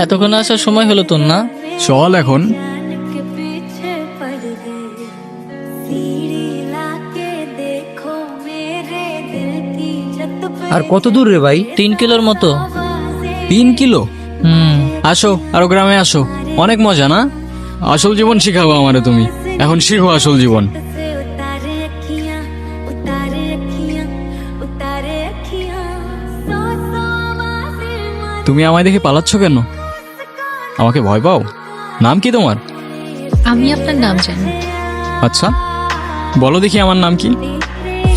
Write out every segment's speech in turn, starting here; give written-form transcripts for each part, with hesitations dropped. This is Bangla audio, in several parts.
এতক্ষণ আসার সময় হলো তোর না? চল এখন। আর কত দূর রে ভাই? 3 কিলোর মতো। 3 কিলো? হুম। আসো, আরো গ্রামে আসো, অনেক মজা না? আসল জীবন শিখাবো আমারে তুমি, এখন শিখো আসল জীবন। তুমি আমায় দেখে পালাচ্ছ কেন? আমাকে ভয় পাও? নাম কি তোমার? আমি আপনার নাম জানি। আচ্ছা, বলো দেখি আমার নাম কি?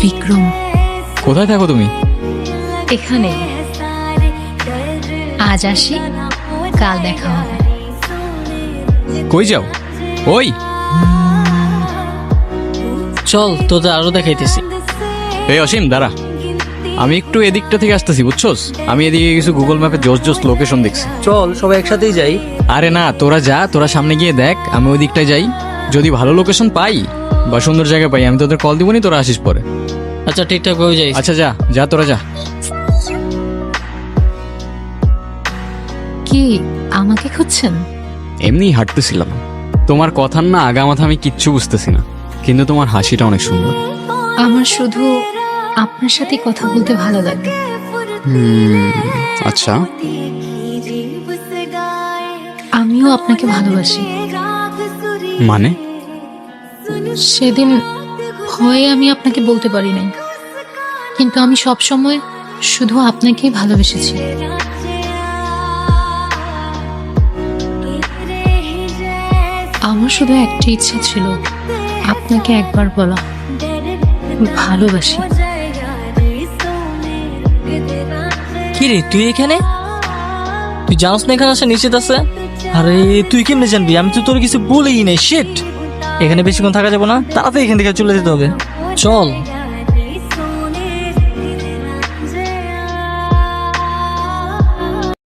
বিক্রম। কোথায় থাকো তুমি? এখানে আজ আসি, কাল দেখা হবে। কই যাও? ওই চল তোদের আরো দেখাইতেছি। এই অসীম দাঁড়া, আমি একটু এদিকটা থেকে আসতেছি, বুঝছোস? আমি এদিকে কিছু গুগল ম্যাপে জোস জোস লোকেশন দেখছি। চল সবাই একসাথেই যাই। আরে না, তোরা যা, তোরা সামনে গিয়ে দেখ, আমি ওই দিকটায় যাই। যদি ভালো লোকেশন পাই বা সুন্দর জায়গা পাই, আমি তোদের কল দিবনি, তোরা আসিস পরে। আচ্ছা ঠিকঠাক হয়ে যাই। আচ্ছা যা যা, তোরা যা। কি আমাকে খুঁজছেন? এমনি হাঁটতেছিলাম, তোমার কথার না আগা মাথা আমি কিচ্ছু বুঝতেছি না, কিন্তু তোমার হাসিটা অনেক সুন্দর। আমার শুধু আপনার সাথে কথা বলতে ভালো লাগে। আচ্ছা, আমিও আপনাকে ভালোবাসি। মানে? সেদিন ভয়ে আমি আপনাকে বলতে পারি নাই, কিন্তু আমি সব সময় শুধু আপনাকেই ভালোবেসেছি। আমার শুধু একটা ইচ্ছা ছিল, আপনাকে একবার বলা ভালোবাসি। কি রে তুই এখানে? তুই জানোস না এখানে আসা নিষেধ আছে? আরে তুই কেমনে জানবি? আমি তো তোর কিছু বলেই নাই। শিট, এখানে বেশিক্ষণ থাকা যাবে না, তাড়াতাড়ি এখান থেকে চলে যেতে হবে। চল।